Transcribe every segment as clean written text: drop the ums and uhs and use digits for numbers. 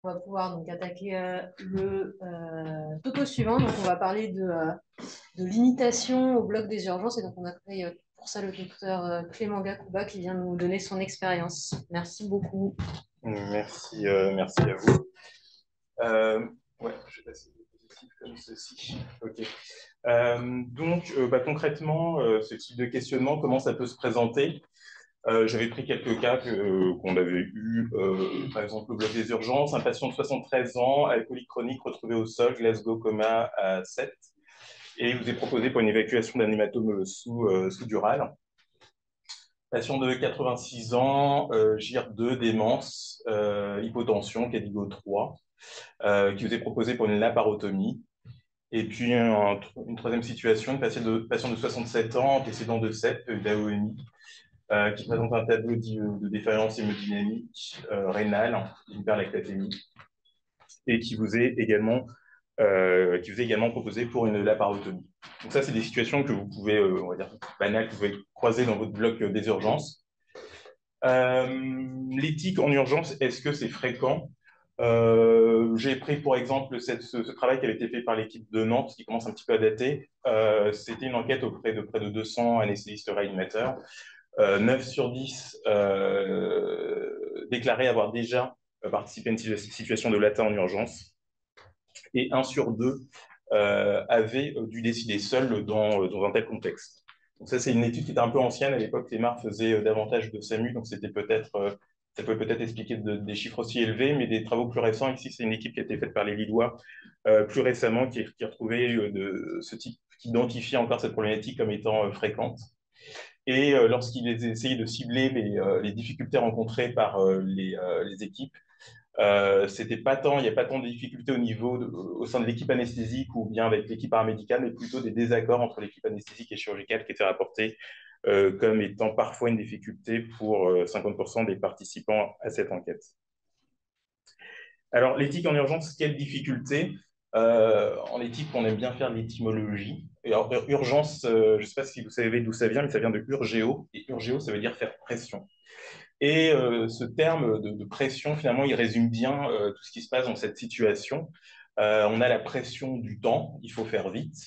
On va pouvoir donc attaquer le topo suivant. Donc, on va parler de limitation au bloc des urgences. Et donc, on a créé pour ça le docteur Clément Gakuba qui vient nous donner son expérience. Merci beaucoup. Merci, merci à vous. Ouais, je vais passer des diapositives comme ceci. Ok. Concrètement, ce type de questionnement, comment ça peut se présenter? J'avais pris quelques cas qu'on avait eu, par exemple, le bloc des urgences, un patient de 73 ans, alcoolique chronique, retrouvé au sol, Glasgow coma à 7, et il vous est proposé pour une évacuation d'un hématome sous-dural. Patient de 86 ans, GIR2, démence, hypotension, Cadigo 3, qui vous est proposé pour une laparotomie. Et puis une troisième situation, une patient de 67 ans, antécédent de 7, d'AOMI, qui présente un tableau de défaillance hémodynamique rénale, hyperlactatémie, et qui vous est également proposé pour une laparotomie. Donc ça, c'est des situations que vous pouvez, on va dire, banales, que vous pouvez croiser dans votre bloc des urgences. L'éthique en urgence, est-ce que c'est fréquent? J'ai pris pour exemple ce travail qui avait été fait par l'équipe de Nantes, qui commence un petit peu à dater. C'était une enquête auprès de près de 200 anesthésistes réanimateurs. 9 sur 10 déclaraient avoir déjà participé à une situation de l'ATA en urgence. Et 1 sur 2 avait dû décider seul dans un tel contexte. Donc ça, c'est une étude qui était un peu ancienne. À l'époque, les MAR faisaient davantage de SAMU, donc c'était ça peut peut-être expliquer des chiffres aussi élevés, mais des travaux plus récents. Ici, c'est une équipe qui a été faite par les Lillois plus récemment, qui a retrouvé ce type, qui identifie encore cette problématique comme étant fréquente. Et lorsqu'ils essayaient de cibler les difficultés rencontrées par les équipes, c'était pas tant, il n'y a pas tant de difficultés au sein de l'équipe anesthésique ou bien avec l'équipe paramédicale, mais plutôt des désaccords entre l'équipe anesthésique et chirurgicale qui étaient rapportés comme étant parfois une difficulté pour 50% des participants à cette enquête. Alors, l'éthique en urgence, quelle difficulté? En éthique, on aime bien faire l'étymologie. Et alors, urgence, je ne sais pas si vous savez d'où ça vient, mais ça vient de urgéo. Et urgéo, ça veut dire faire pression. Et ce terme de pression, finalement, il résume bien tout ce qui se passe dans cette situation. On a la pression du temps, il faut faire vite.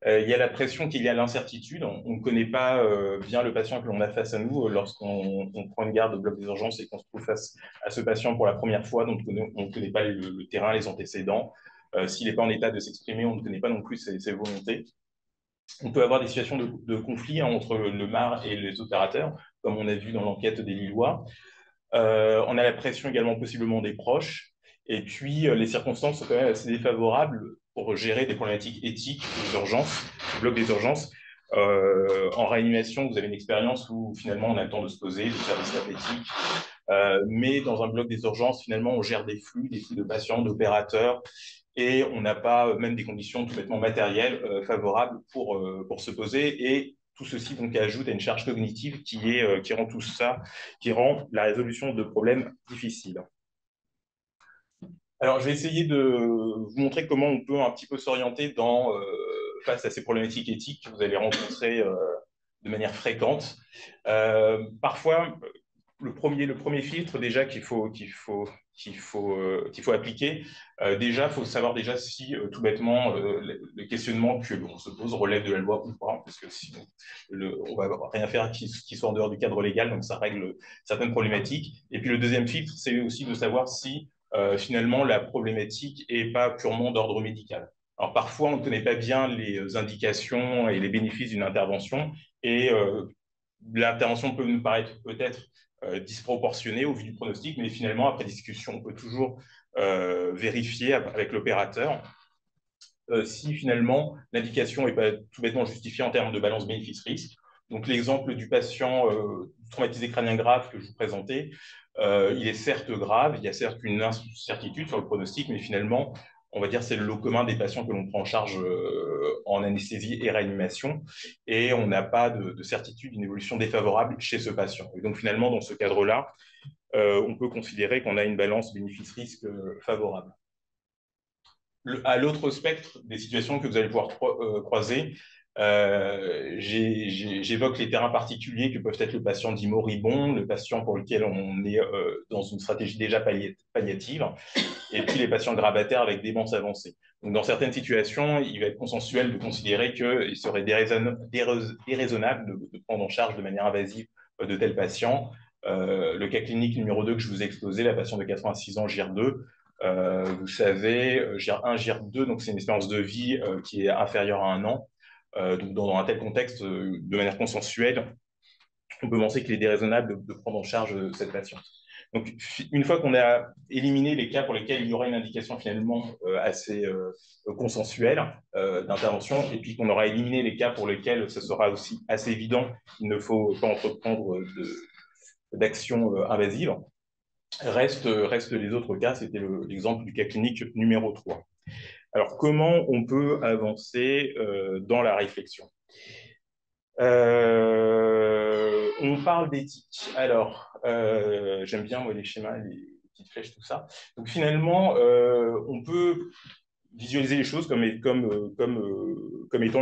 Il y a la pression qu'il y a l'incertitude. On ne connaît pas bien le patient que l'on a face à nous lorsqu'on prend une garde au bloc des urgences et qu'on se trouve face à ce patient pour la première fois. Donc, on ne connaît pas le terrain, les antécédents. S'il n'est pas en état de s'exprimer, on ne connaît pas non plus ses volontés. On peut avoir des situations de conflit entre le MAR et les opérateurs, comme on a vu dans l'enquête des Lillois. On a la pression également possiblement des proches. Et puis, les circonstances sont quand même assez défavorables pour gérer des problématiques éthiques des urgences, du bloc des urgences. En réanimation, vous avez une expérience où finalement on a le temps de se poser, de faire des staffs éthiques. Mais dans un bloc des urgences, finalement, on gère des flux de patients, d'opérateurs, et on n'a pas même des conditions tout bêtement matérielles favorables pour se poser. Et tout ceci donc ajoute à une charge cognitive qui rend tout ça, qui rend la résolution de problèmes difficile. Alors, je vais essayer de vous montrer comment on peut un petit peu s'orienter face à ces problématiques éthiques que vous allez rencontrer de manière fréquente. Parfois, le premier filtre déjà qu'il faut appliquer. Déjà, il faut savoir déjà si tout bêtement le questionnement que l'on se pose relève de la loi ou pas, parce que sinon on va rien faire qui soit en dehors du cadre légal, donc ça règle certaines problématiques. Et puis le deuxième filtre, c'est aussi de savoir si finalement la problématique est pas purement d'ordre médical. Alors parfois, on ne connaît pas bien les indications et les bénéfices d'une intervention, et l'intervention peut nous paraître peut-être disproportionnée au vu du pronostic, mais finalement, après discussion, on peut toujours vérifier avec l'opérateur si finalement l'indication n'est pas tout bêtement justifiée en termes de balance bénéfice-risque. Donc l'exemple du patient traumatisé crânien grave que je vous présentais, il est certes grave, il y a certes une incertitude sur le pronostic, mais finalement, on va dire c'est le lot commun des patients que l'on prend en charge en anesthésie et réanimation, et on n'a pas de certitude d'une évolution défavorable chez ce patient. Et donc finalement, dans ce cadre-là, on peut considérer qu'on a une balance bénéfice-risque favorable. À l'autre spectre des situations que vous allez pouvoir croiser, J'évoque les terrains particuliers que peuvent être le patient dit moribond, le patient pour lequel on est dans une stratégie déjà palliative, et puis les patients gravataires avec démence avancée. Donc, dans certaines situations, il va être consensuel de considérer qu'il serait déraisonnable de prendre en charge de manière invasive de tels patients. Le cas clinique numéro 2 que je vous ai exposé, la patiente de 86 ans, GIR2, vous savez, GIR1, GIR2, donc c'est une espérance de vie qui est inférieure à 1 an. Donc dans un tel contexte, de manière consensuelle, on peut penser qu'il est déraisonnable de prendre en charge cette patiente. Donc, une fois qu'on a éliminé les cas pour lesquels il y aura une indication finalement assez consensuelle d'intervention, et puis qu'on aura éliminé les cas pour lesquels ce sera aussi assez évident qu'il ne faut pas entreprendre d'action invasive, reste les autres cas, c'était l'exemple du cas clinique numéro 3. Alors, comment on peut avancer dans la réflexion? On parle d'éthique. Alors, j'aime bien moi, les schémas, les petites flèches, tout ça. Donc finalement, on peut visualiser les choses comme étant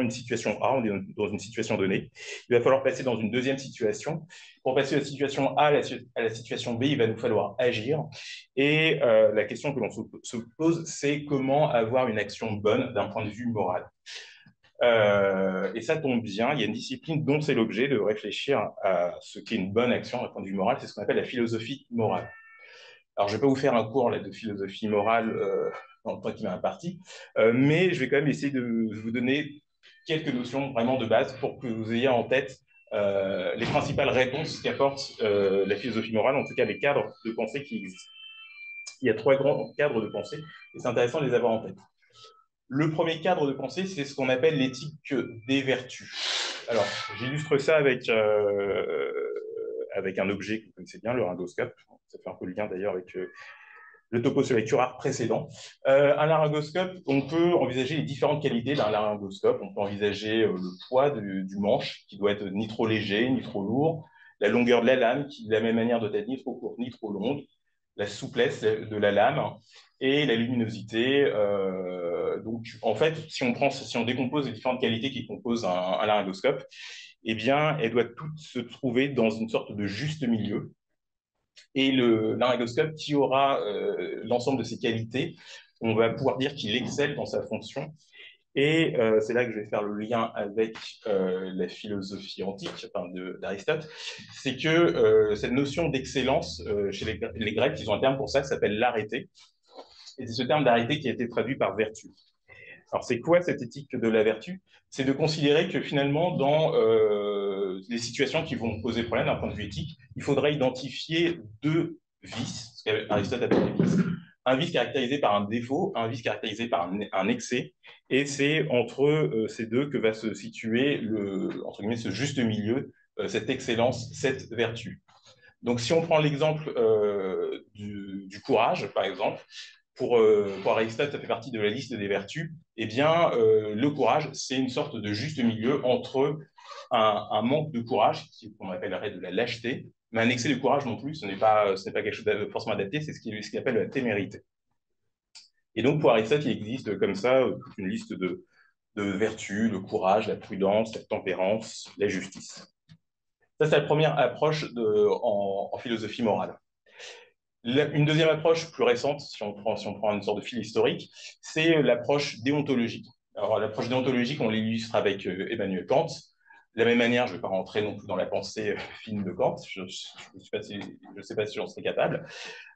une situation A, on est dans une situation donnée. Il va falloir passer dans une deuxième situation. Pour passer de la situation A à la situation B, il va nous falloir agir. Et la question que l'on se pose, c'est comment avoir une action bonne d'un point de vue moral. Et ça tombe bien, il y a une discipline dont c'est l'objet de réfléchir à ce qu'est une bonne action d'un point de vue moral, c'est ce qu'on appelle la philosophie morale. Alors, je ne vais pas vous faire un cours là, de philosophie morale dans le temps qui m'est imparti, mais je vais quand même essayer de vous donner quelques notions vraiment de base pour que vous ayez en tête les principales réponses qu'apporte la philosophie morale, en tout cas les cadres de pensée qui existent. Il y a 3 grands cadres de pensée, et c'est intéressant de les avoir en tête. Le premier cadre de pensée, c'est ce qu'on appelle l'éthique des vertus. Alors, j'illustre ça avec un objet que vous connaissez bien, le laryngoscope. Ça fait un peu le lien d'ailleurs avec le topo sur les curares précédents. Un laryngoscope, on peut envisager les différentes qualités d'un laryngoscope. On peut envisager le poids du manche, qui doit être ni trop léger, ni trop lourd, la longueur de la lame, qui de la même manière doit être ni trop courte, ni trop longue, la souplesse de la lame et la luminosité. Donc, en fait, si on décompose les différentes qualités qui composent un laryngoscope, eh bien, elles doivent toutes se trouver dans une sorte de juste milieu. Et le laryngoscope qui aura l'ensemble de ces qualités, on va pouvoir dire qu'il excelle dans sa fonction. Et c'est là que je vais faire le lien avec la philosophie antique d'Aristote, c'est que cette notion d'excellence, chez les Grecs, ils ont un terme pour ça qui s'appelle l'arrêté. Et c'est ce terme d'arrêté qui a été traduit par vertu. Alors, c'est quoi cette éthique de la vertu? C'est de considérer que finalement, dans les situations qui vont poser problème d'un point de vue éthique, il faudrait identifier 2 vices, ce qu'Aristote appelle les vices. Un vice caractérisé par un défaut, un vice caractérisé par un excès, et c'est entre ces deux que va se situer entre guillemets, ce juste milieu, cette excellence, cette vertu. Donc, si on prend l'exemple du courage, par exemple, pour Aristote, ça fait partie de la liste des vertus, eh bien, le courage, c'est une sorte de juste milieu entre un manque de courage, qu'on appellerait de la lâcheté, mais un excès de courage non plus, ce n'est pas quelque chose de forcément adapté, c'est ce qu'il appelle la témérité. Et donc, pour Aristote, il existe comme ça toute une liste de vertus, le courage, la prudence, la tempérance, la justice. Ça, c'est la première approche en philosophie morale. Une deuxième approche plus récente, si on prend une sorte de fil historique, c'est l'approche déontologique. Alors, l'approche déontologique, on l'illustre avec Emmanuel Kant. De la même manière, je ne vais pas rentrer non plus dans la pensée fine de Kant, je ne sais pas si j'en serais capable.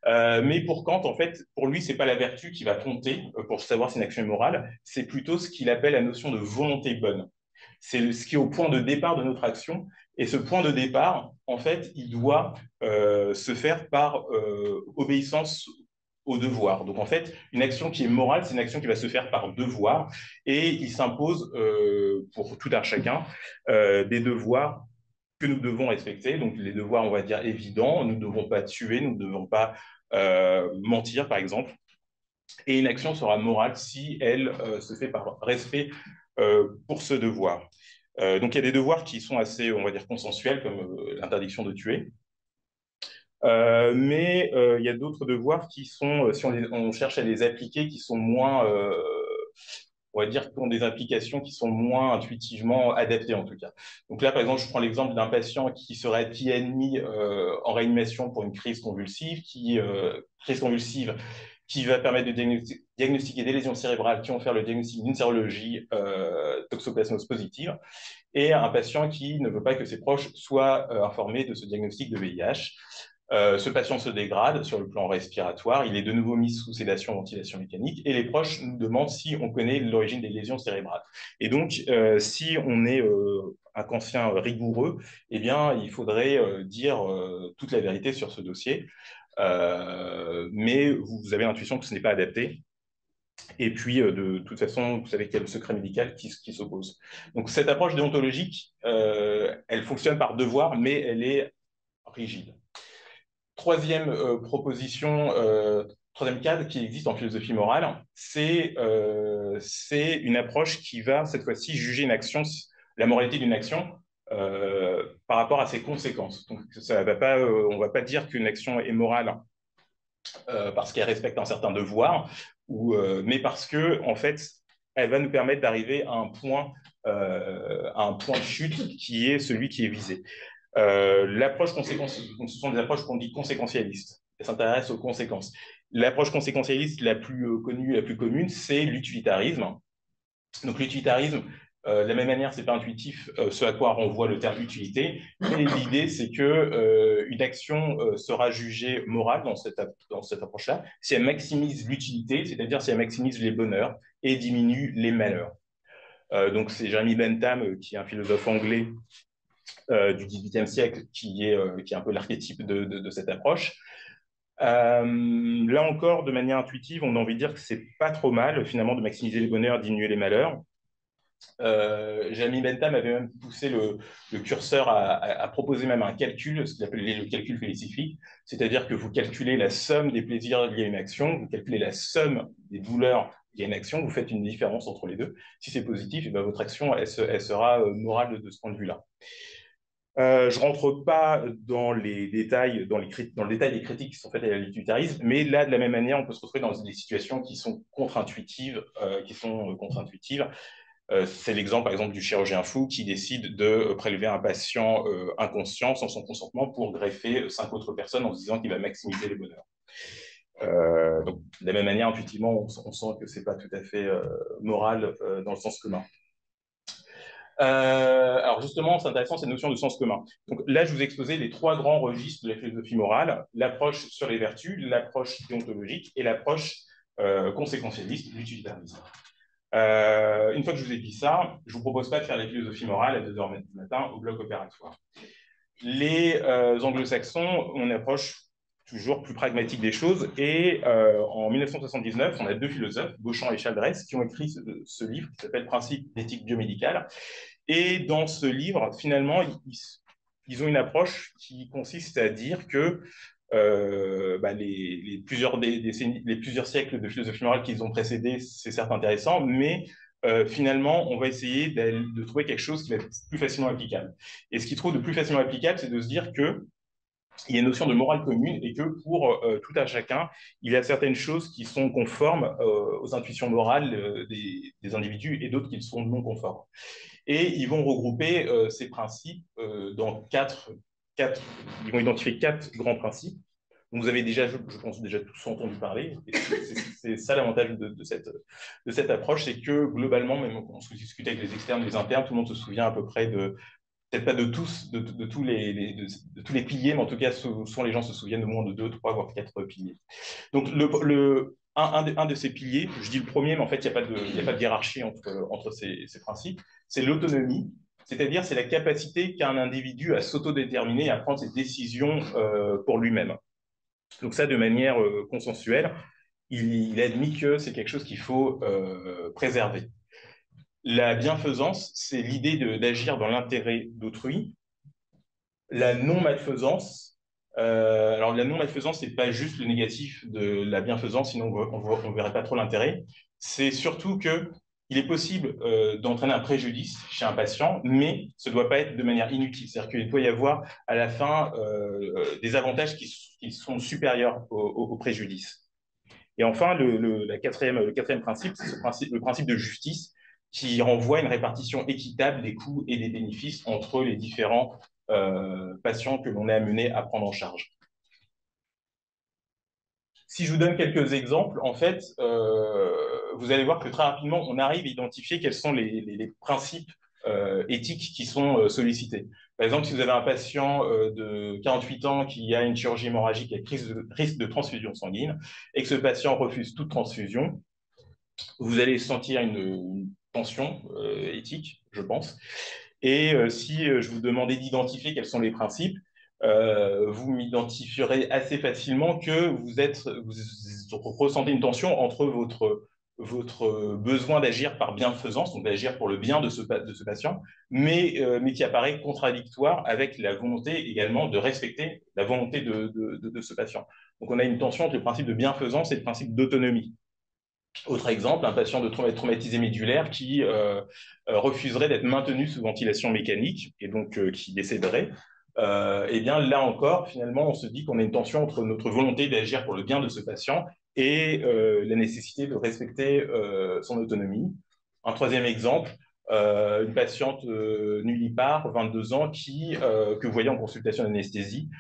Mais pour Kant, en fait, pour lui, ce n'est pas la vertu qui va compter pour savoir si une action est morale, c'est plutôt ce qu'il appelle la notion de volonté bonne. C'est ce qui est au point de départ de notre action. Et ce point de départ, en fait, il doit se faire par obéissance au devoir. Donc, en fait, une action qui est morale, c'est une action qui va se faire par devoir. Et il s'impose pour tout un chacun des devoirs que nous devons respecter. Donc, les devoirs, on va dire, évidents. Nous ne devons pas tuer, nous ne devons pas mentir, par exemple. Et une action sera morale si elle se fait par respect pour ce devoir. Donc, il y a des devoirs qui sont assez, on va dire, consensuels, comme l'interdiction de tuer. Mais il y a d'autres devoirs qui sont, si on cherche à les appliquer, qui sont moins on va dire, qui ont des applications qui sont moins intuitivement adaptées en tout cas. Donc là, par exemple, je prends l'exemple d'un patient qui est admis en réanimation pour une crise convulsive, crise convulsive qui va permettre de diagnostiquer des lésions cérébrales qui vont faire le diagnostic d'une sérologie toxoplasmose positive, et un patient qui ne veut pas que ses proches soient informés de ce diagnostic de VIH. Ce patient se dégrade sur le plan respiratoire, il est de nouveau mis sous sédation, ventilation mécanique, et les proches nous demandent si on connaît l'origine des lésions cérébrales. Et donc, si on est un conscient rigoureux, eh bien, il faudrait dire toute la vérité sur ce dossier. Mais vous avez l'intuition que ce n'est pas adapté. Et puis, de toute façon, vous savez qu'il y a le secret médical qui s'oppose. Donc, cette approche déontologique, elle fonctionne par devoir, mais elle est rigide. Troisième proposition, troisième cadre qui existe en philosophie morale, c'est une approche qui va, cette fois-ci, juger une action, la moralité d'une action par rapport à ses conséquences. Donc, ça va pas, on ne va pas dire qu'une action est morale parce qu'elle respecte un certain devoir, mais parce que en fait, elle va nous permettre d'arriver à un point de chute qui est celui qui est visé. L'approche conséquentielle, ce sont des approches qu'on dit conséquentialistes. Elles s'intéressent aux conséquences. L'approche conséquentialiste la plus connue, la plus commune, c'est l'utilitarisme. Donc l'utilitarisme, de la même manière, c'est pas intuitif ce à quoi renvoie le terme utilité, mais l'idée c'est que une action sera jugée morale dans cette approche-là si elle maximise l'utilité, c'est-à-dire si elle maximise les bonheurs et diminue les malheurs. Donc c'est Jeremy Bentham, qui est un philosophe anglais du XVIIIe siècle, qui est un peu l'archétype de cette approche. Là encore, de manière intuitive, on a envie de dire que c'est pas trop mal finalement de maximiser les bonheurs, diminuer les malheurs. Jeremy Bentham avait même poussé le curseur à proposer même un calcul, ce qu'il appelait le calcul philosophique, c'est-à-dire que vous calculez la somme des plaisirs liés à une action, vous calculez la somme des douleurs liées à une action, vous faites une différence entre les deux. Si c'est positif, et bien votre action, elle sera morale de ce point de vue-là. Je rentre pas dans les détails, dans le détail des critiques qui sont faites à l'utilitarisme, mais là, de la même manière, on peut se retrouver dans des situations qui sont contre-intuitives, c'est l'exemple, par exemple, du chirurgien fou qui décide de prélever un patient inconscient sans son consentement pour greffer 5 autres personnes en se disant qu'il va maximiser les bonheurs. Donc, de la même manière, intuitivement, on sent que c'est pas tout à fait moral dans le sens commun. Alors justement, c'est intéressant cette notion de sens commun. Donc là, je vous ai exposé les 3 grands registres de la philosophie morale, l'approche sur les vertus, l'approche déontologique et l'approche conséquentialiste, l'utilitarisme. Une fois que je vous ai dit ça, je ne vous propose pas de faire la philosophie morale à 2h du matin au bloc opératoire. Les anglo-saxons ont une approche toujours plus pragmatique des choses, et en 1979, on a 2 philosophes, Beauchamp et Chaldrès, qui ont écrit ce livre qui s'appelle Principes d'éthique biomédicale. Et dans ce livre, finalement, ils ont une approche qui consiste à dire que les plusieurs siècles de philosophie morale qu'ils ont précédés, c'est certes intéressant, mais finalement, on va essayer de trouver quelque chose qui va être plus facilement applicable. Et ce qu'ils trouvent de plus facilement applicable, c'est de se dire que il y a une notion de morale commune et que pour tout à chacun, il y a certaines choses qui sont conformes aux intuitions morales des individus et d'autres qui sont non conformes. Et ils vont regrouper ces principes dans ils vont identifier 4 grands principes. Donc vous avez déjà, je pense, déjà tous entendu parler. C'est ça l'avantage de cette approche, c'est que globalement, même quand on se discute avec les externes, les internes, tout le monde se souvient à peu près peut-être pas de tous, de tous les piliers, mais en tout cas, souvent les gens se souviennent de moins de 2, 3, voire 4 piliers. Donc, un de ces piliers, je dis le premier, mais en fait, il n'y a pas de hiérarchie entre ces principes, c'est l'autonomie, c'est-à-dire c'est la capacité qu'a un individu à s'autodéterminer et à prendre ses décisions pour lui-même. Donc ça, de manière consensuelle, il admis que c'est quelque chose qu'il faut préserver. La bienfaisance, c'est l'idée d'agir dans l'intérêt d'autrui. La non-malfaisance, alors la non-malfaisance, c'est pas juste le négatif de la bienfaisance, sinon on ne verrait pas trop l'intérêt. C'est surtout que il est possible d'entraîner un préjudice chez un patient, mais ce ne doit pas être de manière inutile. C'est-à-dire qu'il doit y avoir à la fin des avantages qui sont supérieurs au préjudice. Et enfin, le quatrième principe, c'est le principe de justice qui renvoie à une répartition équitable des coûts et des bénéfices entre les différents patients que l'on est amené à prendre en charge. Si je vous donne quelques exemples, en fait, vous allez voir que très rapidement, on arrive à identifier quels sont les principes éthiques qui sont sollicités. Par exemple, si vous avez un patient de 48 ans qui a une chirurgie hémorragique avec risque de transfusion sanguine et que ce patient refuse toute transfusion, vous allez sentir une tension éthique, je pense. Et si je vous demandais d'identifier quels sont les principes, vous m'identifierez assez facilement que vous ressentez une tension entre votre besoin d'agir par bienfaisance, donc d'agir pour le bien de ce patient, mais qui apparaît contradictoire avec la volonté également de respecter la volonté de ce patient. Donc on a une tension entre le principe de bienfaisance et le principe d'autonomie. Autre exemple, un patient de traumatisé médulaire qui refuserait d'être maintenu sous ventilation mécanique et donc qui décéderait. Eh bien, là encore, finalement, on se dit qu'on a une tension entre notre volonté d'agir pour le bien de ce patient et la nécessité de respecter son autonomie. Un troisième exemple, une patiente nullipare, 22 ans, que vous voyez en consultation d'anesthésie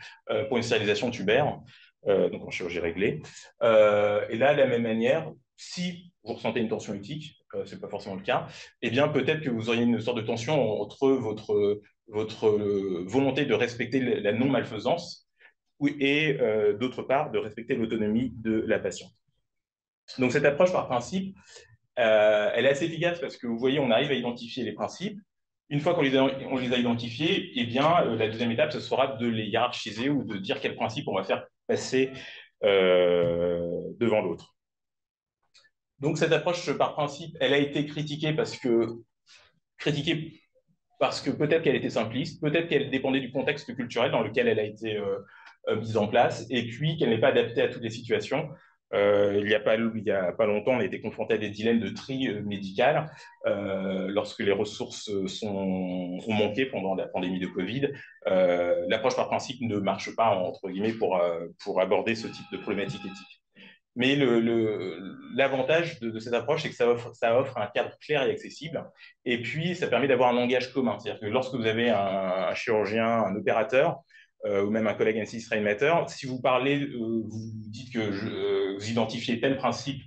pour une stérilisation tubaire, donc en chirurgie réglée. Et là, de la même manière, si vous ressentez une tension éthique, ce n'est pas forcément le cas, eh bien peut-être que vous auriez une sorte de tension entre votre volonté de respecter la non-malfaisance et d'autre part de respecter l'autonomie de la patiente. Donc cette approche par principe, elle est assez efficace parce que vous voyez, on arrive à identifier les principes. Une fois on les a identifiés, eh bien la deuxième étape, ce sera de les hiérarchiser ou de dire quel principe on va faire passer devant l'autre. Donc cette approche par principe, elle a été critiquée parce que peut-être qu'elle était simpliste, peut-être qu'elle dépendait du contexte culturel dans lequel elle a été mise en place, et puis qu'elle n'est pas adaptée à toutes les situations. Il n'y a pas longtemps, on a été confronté à des dilemmes de tri médical lorsque les ressources ont manqué pendant la pandémie de Covid. L'approche par principe ne marche pas, entre guillemets, pour aborder ce type de problématique éthique. Mais l'avantage de cette approche, c'est que ça offre un cadre clair et accessible. Et puis, ça permet d'avoir un langage commun. C'est-à-dire que lorsque vous avez un chirurgien, un opérateur, ou même un collègue anesthésiste-réanimateur, si vous parlez, vous dites que vous identifiez tel principe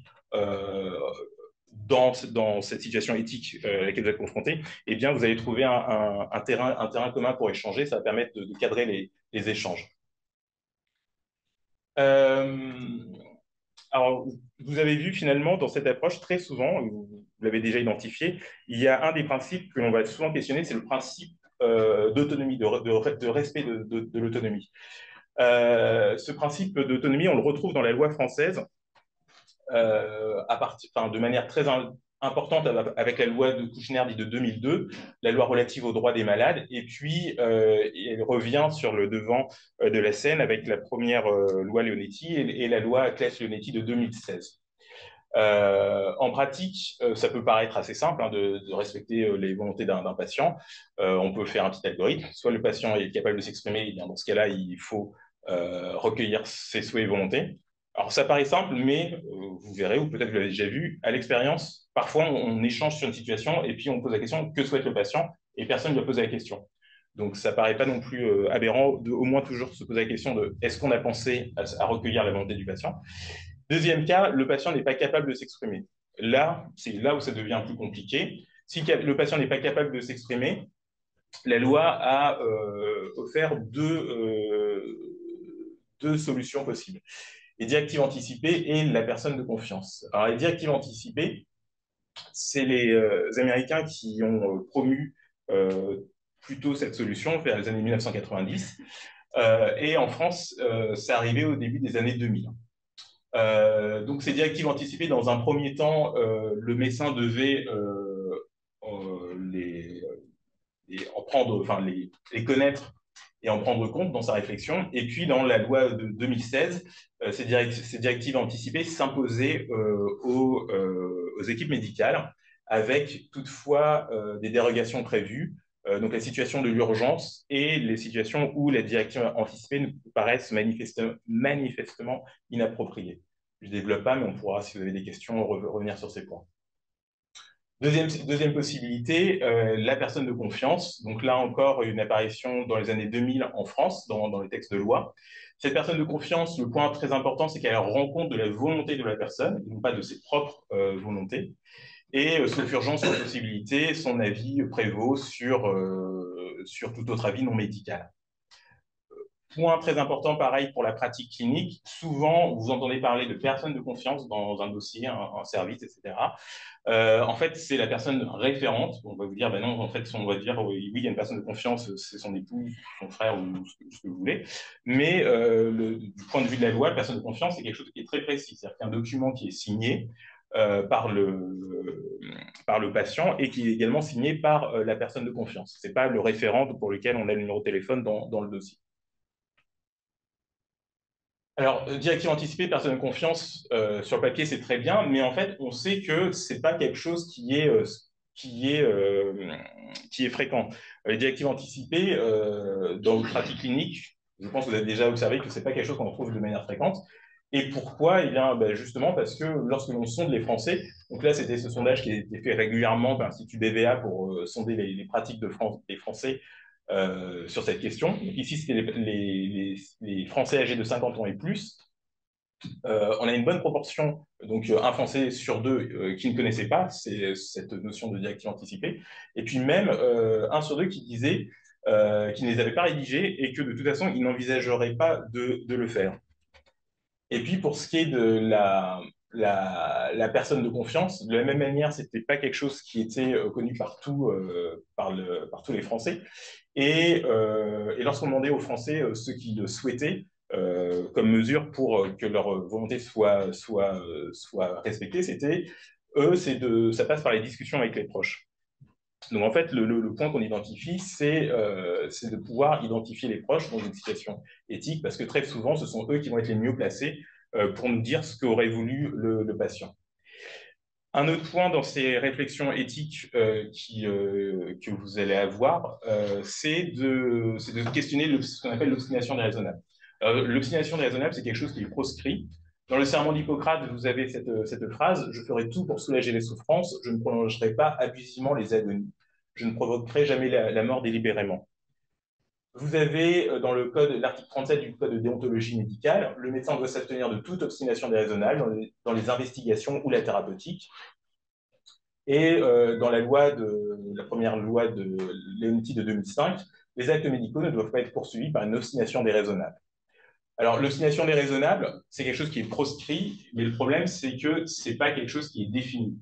dans cette situation éthique à laquelle vous êtes confronté, eh bien, vous allez trouver un terrain commun pour échanger. Ça va permettre de cadrer les échanges. Alors, vous avez vu finalement dans cette approche, très souvent, vous l'avez déjà identifié, il y a un des principes que l'on va souvent questionner, c'est le principe d'autonomie, de respect de l'autonomie. Ce principe d'autonomie, on le retrouve dans la loi française de manière très importante avec la loi de Kouchner dite de 2002, la loi relative aux droits des malades, et puis elle revient sur le devant de la scène avec la première loi Leonetti et la loi Claes-Leonetti de 2016. En pratique, ça peut paraître assez simple de respecter les volontés d'un patient. On peut faire un petit algorithme. Soit le patient est capable de s'exprimer, et bien dans ce cas-là, il faut recueillir ses souhaits et volontés. Alors ça paraît simple, mais vous verrez, ou peut-être vous l'avez déjà vu, à l'expérience, parfois on échange sur une situation et puis on pose la question que souhaite le patient et personne ne lui pose la question. Donc ça paraît pas non plus aberrant de au moins toujours se poser la question de est-ce qu'on a pensé à recueillir la volonté du patient. Deuxième cas, le patient n'est pas capable de s'exprimer. Là, c'est là où ça devient plus compliqué. Si le patient n'est pas capable de s'exprimer, la loi a offert deux solutions possibles. Les directives anticipées et la personne de confiance. Alors, les directives anticipées, c'est les Américains qui ont promu plutôt cette solution vers les années 1990. Et en France, c'est arrivé au début des années 2000. Donc, ces directives anticipées, dans un premier temps, le médecin devait en prendre, enfin, les connaître et en prendre compte dans sa réflexion. Et puis, dans la loi de 2016, ces directives anticipées s'imposaient aux équipes médicales, avec toutefois des dérogations prévues. Donc, la situation de l'urgence et les situations où les directives anticipées nous paraissent manifestement inappropriées. Je ne développe pas, mais on pourra, si vous avez des questions, revenir sur ces points. Deuxième possibilité, la personne de confiance. Donc là encore, une apparition dans les années 2000 en France, dans les textes de loi. Cette personne de confiance, le point très important, c'est qu'elle rend compte de la volonté de la personne, non pas de ses propres volontés. Et sauf urgence ou possibilité, son avis prévaut sur tout autre avis non médical. Point très important, pareil pour la pratique clinique. Souvent, vous entendez parler de personnes de confiance dans un dossier, un service, etc. En fait, c'est la personne référente. On va vous dire, ben non, en fait, on va dire, oui, il y a une personne de confiance, c'est son époux, son frère ou ce que vous voulez. Mais du point de vue de la loi, la personne de confiance, c'est quelque chose qui est très précis. C'est-à-dire qu'un document qui est signé par le patient et qui est également signé par la personne de confiance. Ce n'est pas le référent pour lequel on a le numéro de téléphone dans le dossier. Alors, directive anticipée, personne de confiance, sur le papier, c'est très bien, mais en fait, on sait que c'est pas quelque chose qui est fréquent. Les directives anticipées, dans votre pratique clinique, je pense que vous avez déjà observé que c'est pas quelque chose qu'on trouve de manière fréquente. Et pourquoi? Eh bien, ben, justement, parce que lorsque l'on sonde les Français, donc là, c'était ce sondage qui a été fait régulièrement par l'Institut BVA pour sonder les pratiques des Français sur cette question. Donc ici, c'était les Français âgés de 50 ans et plus. On a une bonne proportion, donc un Français sur deux qui ne connaissait pas cette notion de directive anticipée, et puis même un sur deux qui disait qu'ils ne les avait pas rédigés et que de toute façon, ils n'envisageraient pas de le faire. Et puis pour ce qui est de la personne de confiance, de la même manière, c'était pas quelque chose qui était connu partout par tous les Français. Et lorsqu'on demandait aux Français ce qu'ils souhaitaient comme mesure pour que leur volonté soit respectée, c'était eux, ça passe par les discussions avec les proches. Donc en fait, le point qu'on identifie, c'est de pouvoir identifier les proches dans une situation éthique, parce que très souvent, ce sont eux qui vont être les mieux placés pour nous dire ce qu'aurait voulu le patient. Un autre point dans ces réflexions éthiques que vous allez avoir, c'est de questionner ce qu'on appelle l'obstination déraisonnable. L'obstination déraisonnable, c'est quelque chose qui est proscrit. Dans le serment d'Hippocrate, vous avez cette phrase: je ferai tout pour soulager les souffrances, je ne prolongerai pas abusivement les agonies, je ne provoquerai jamais la mort délibérément. Vous avez dans l'article 37 du Code de déontologie médicale, le médecin doit s'abstenir de toute obstination déraisonnable dans les investigations ou la thérapeutique. Et dans la première loi de Leonetti de 2005, les actes médicaux ne doivent pas être poursuivis par une obstination déraisonnable. Alors, l'obstination déraisonnable, c'est quelque chose qui est proscrit, mais le problème, c'est que ce n'est pas quelque chose qui est défini.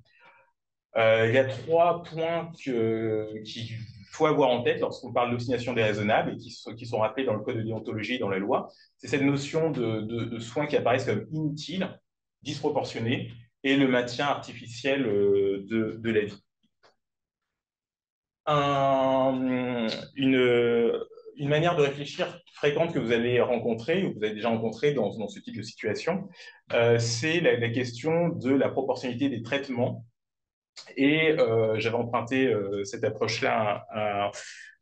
Il y a 3 points qu'il faut avoir en tête lorsqu'on parle d'obstination déraisonnable et qui sont rappelés dans le code de déontologie et dans la loi. C'est cette notion de soins qui apparaissent comme inutiles, disproportionnés, et le maintien artificiel de la vie. Une manière de réfléchir fréquente que vous allez rencontrer, ou que vous avez déjà rencontré dans ce type de situation, c'est la question de la proportionnalité des traitements. Et j'avais emprunté cette approche-là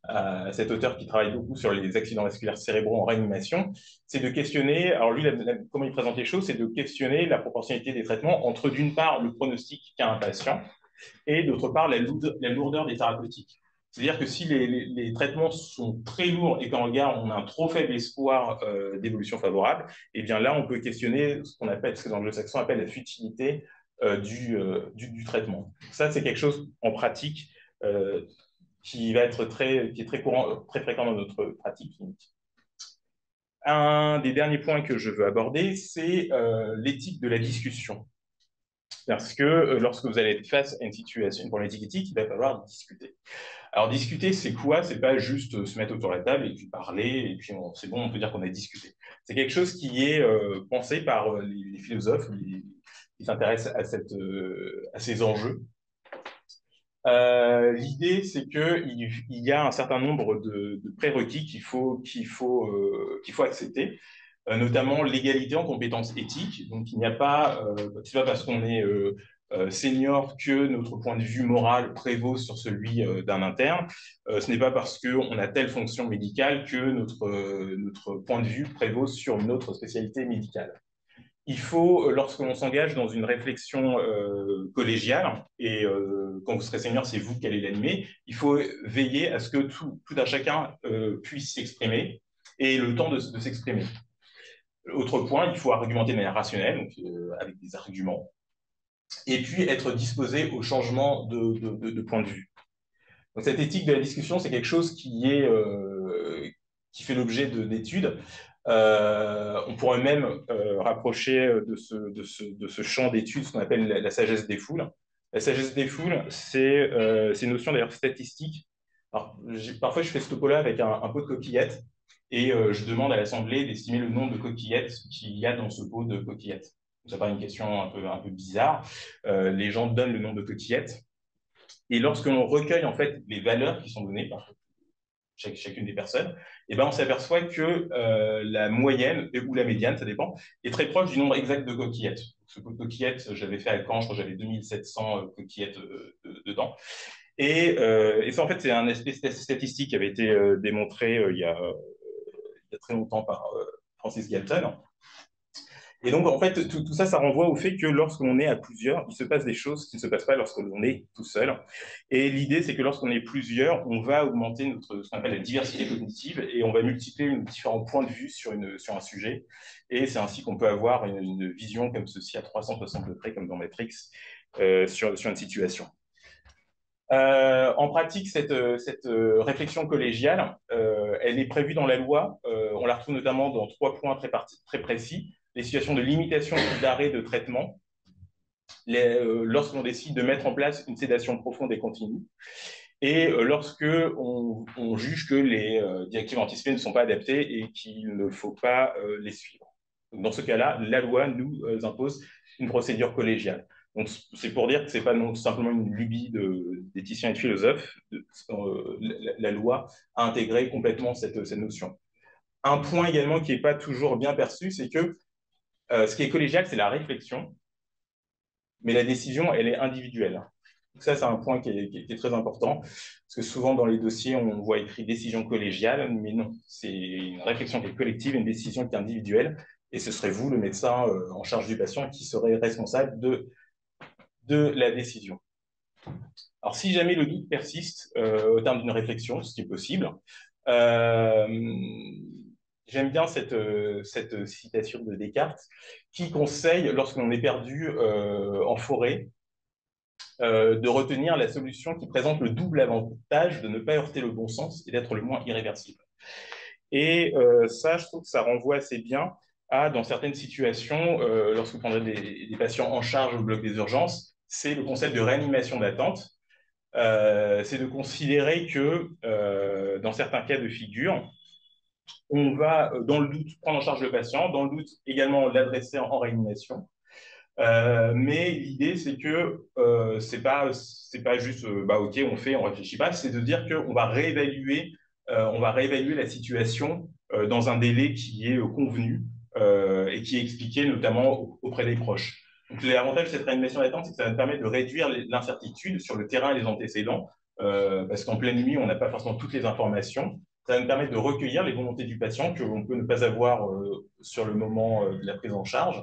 à cet auteur qui travaille beaucoup sur les accidents vasculaires cérébraux en réanimation. C'est de questionner, alors lui, comment il présente les choses, c'est de questionner la proportionnalité des traitements entre, d'une part, le pronostic qu'a un patient, et d'autre part, la lourdeur des thérapeutiques. C'est-à-dire que si les traitements sont très lourds et qu'en regard, on a un trop faible espoir d'évolution favorable, eh bien là, on peut questionner ce qu'on appelle, ce que les anglo-saxons appellent la futilité du traitement. Ça, c'est quelque chose en pratique qui est très courant, très fréquent dans notre pratique clinique. Un des derniers points que je veux aborder, c'est l'éthique de la discussion. Parce que lorsque vous allez être face à une situation, une problématique éthique, il va falloir discuter. Alors discuter, c'est quoi? C'est pas juste se mettre autour de la table et puis parler, et puis c'est bon, on peut dire qu'on a discuté. C'est quelque chose qui est pensé par les philosophes qui s'intéressent à ces enjeux. L'idée, c'est qu'il y a un certain nombre de prérequis qu'il faut accepter, notamment l'égalité en compétences éthiques. Donc, il n'y a pas, c'est pas parce qu'on est senior que notre point de vue moral prévaut sur celui d'un interne. Ce n'est pas parce qu'on a telle fonction médicale que notre point de vue prévaut sur une autre spécialité médicale. il faut, lorsque l'on s'engage dans une réflexion collégiale, et quand vous serez senior, c'est vous qui allez l'animer, il faut veiller à ce que tout un chacun puisse s'exprimer et le temps de s'exprimer. Autre point, il faut argumenter de manière rationnelle, donc, avec des arguments, et puis être disposé au changement de point de vue. Donc, cette éthique de la discussion, c'est quelque chose qui fait l'objet d'études. On pourrait même rapprocher de ce champ d'études ce qu'on appelle la sagesse des foules. La sagesse des foules, c'est une notion d'ailleurs statistique. Alors, parfois, je fais ce topo-là avec un pot de coquillettes et je demande à l'Assemblée d'estimer le nombre de coquillettes qu'il y a dans ce pot de coquillettes. Ça paraît une question un peu bizarre. Les gens donnent le nombre de coquillettes. Et lorsque l'on recueille en fait les valeurs qui sont données par chacune des personnes, et ben on s'aperçoit que la moyenne ou la médiane, ça dépend, est très proche du nombre exact de coquillettes. Ce pot de coquillettes, j'avais fait à Caen, je crois que j'avais 2700 coquillettes dedans. Et ça, en fait, c'est un aspect statistique qui avait été démontré il y a très longtemps par Francis Galton. Et donc, en fait, tout ça, ça renvoie au fait que lorsque l'on est à plusieurs, il se passe des choses qui ne se passent pas lorsque l'on est tout seul. Et l'idée, c'est que lorsqu'on est plusieurs, on va augmenter ce qu'on appelle la diversité cognitive et on va multiplier différents points de vue sur un sujet. Et c'est ainsi qu'on peut avoir une vision comme ceci à 360 degrés, comme dans Matrix, sur une situation. En pratique, cette réflexion collégiale, elle est prévue dans la loi. On la retrouve notamment dans 3 points très précis. Les situations de limitation ou d'arrêt de traitement, lorsque l'on décide de mettre en place une sédation profonde et continue, et lorsque on juge que les directives anticipées ne sont pas adaptées et qu'il ne faut pas les suivre. Donc, dans ce cas-là, la loi nous impose une procédure collégiale. Donc, c'est pour dire que ce n'est pas non, simplement une lubie d'éthiciens et de philosophes. La loi a intégré complètement cette notion. Un point également qui n'est pas toujours bien perçu, c'est que ce qui est collégial, c'est la réflexion, mais la décision, elle est individuelle. Donc ça, c'est un point qui est très important, parce que souvent dans les dossiers, on voit écrit décision collégiale, mais non, c'est une réflexion qui est collective, une décision qui est individuelle, et ce serait vous, le médecin en charge du patient, qui serait responsable de la décision. Alors, si jamais le doute persiste au terme d'une réflexion, ce qui est possible, euh, j'aime bien cette citation de Descartes qui conseille, lorsqu'on est perdu en forêt, de retenir la solution qui présente le double avantage de ne pas heurter le bon sens et d'être le moins irréversible. Et ça, je trouve que ça renvoie assez bien à, dans certaines situations, lorsque vous prendrez des patients en charge au bloc des urgences, c'est le concept de réanimation d'attente. C'est de considérer que dans certains cas de figure, on va, dans le doute, prendre en charge le patient, dans le doute également l'adresser en réanimation. Mais l'idée, c'est que c'est pas juste, bah, ok, on fait, on réfléchit pas, c'est de dire qu'on va on va réévaluer la situation dans un délai qui est convenu et qui est expliqué notamment auprès des proches. Donc, l'avantage de cette réanimation d'attente, c'est que ça va permettre de réduire l'incertitude sur le terrain et les antécédents, parce qu'en pleine nuit, on n'a pas forcément toutes les informations. Ça va nous permettre de recueillir les volontés du patient que l'on peut ne pas avoir sur le moment de la prise en charge.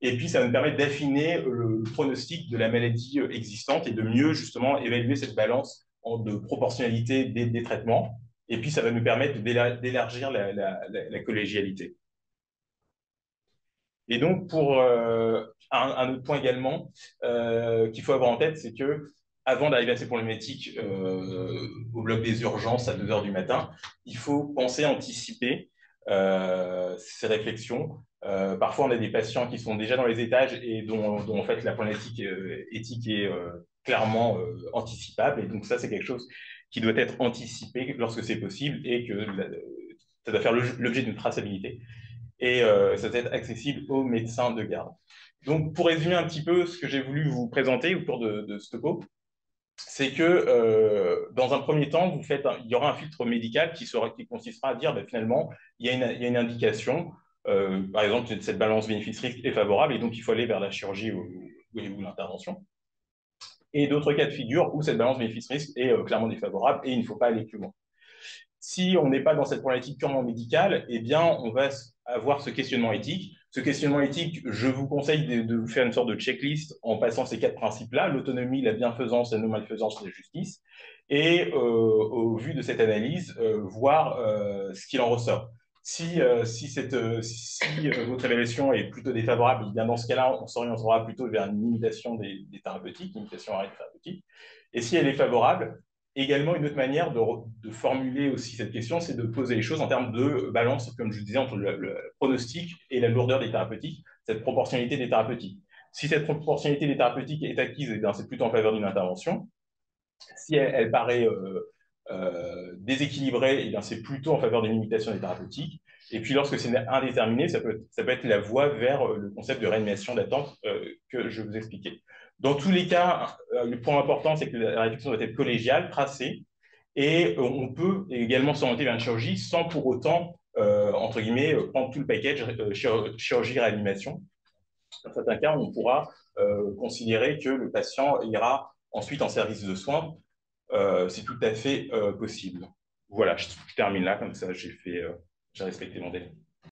Et puis, ça va nous permettre d'affiner le pronostic de la maladie existante et de mieux, justement, évaluer cette balance de proportionnalité des traitements. Et puis, ça va nous permettre d'élargir la collégialité. Et donc, pour un autre point également qu'il faut avoir en tête, c'est que avant d'arriver à ces problématiques au bloc des urgences à 2 heures du matin, il faut penser anticiper ces réflexions. Parfois, on a des patients qui sont déjà dans les étages et dont en fait la problématique éthique est clairement anticipable. Et donc ça, c'est quelque chose qui doit être anticipé lorsque c'est possible et que ça doit faire l'objet d'une traçabilité. Et ça doit être accessible aux médecins de garde. Donc, pour résumer un petit peu ce que j'ai voulu vous présenter au cours de ce topo, c'est que dans un premier temps, il y aura un filtre médical qui consistera à dire ben, finalement, il y a une indication, par exemple, cette balance bénéfice-risque est favorable et donc il faut aller vers la chirurgie ou l'intervention. Et d'autres cas de figure où cette balance bénéfice-risque est clairement défavorable et il ne faut pas aller plus loin. Si on n'est pas dans cette problématique purement médicale, eh bien, on va avoir ce questionnement éthique. Ce questionnement éthique, je vous conseille de vous faire une sorte de checklist en passant ces 4 principes-là, l'autonomie, la bienfaisance, la non-malfaisance, la justice, et au vu de cette analyse, voir ce qu'il en ressort. Si votre évaluation est plutôt défavorable, eh bien dans ce cas-là, on s'orientera plutôt vers une limitation des thérapeutiques, limitation à l'arrêt thérapeutique. Et si elle est favorable, également, une autre manière de formuler aussi cette question, c'est de poser les choses en termes de balance, comme je disais, entre le pronostic et la lourdeur des thérapeutiques, cette proportionnalité des thérapeutiques. Si cette proportionnalité des thérapeutiques est acquise, eh c'est plutôt en faveur d'une intervention. Si elle paraît déséquilibrée, eh c'est plutôt en faveur d'une limitation des thérapeutiques. Et puis, lorsque c'est indéterminé, ça peut être la voie vers le concept de réanimation d'attente que je vous expliquais. Dans tous les cas, le point important, c'est que la réflexion doit être collégiale, tracée, et on peut également s'orienter vers une chirurgie sans pour autant, entre guillemets, prendre tout le package chirurgie-réanimation. Dans certains cas, on pourra considérer que le patient ira ensuite en service de soins. C'est tout à fait possible. Voilà, je termine là, comme ça j'ai respecté mon délai.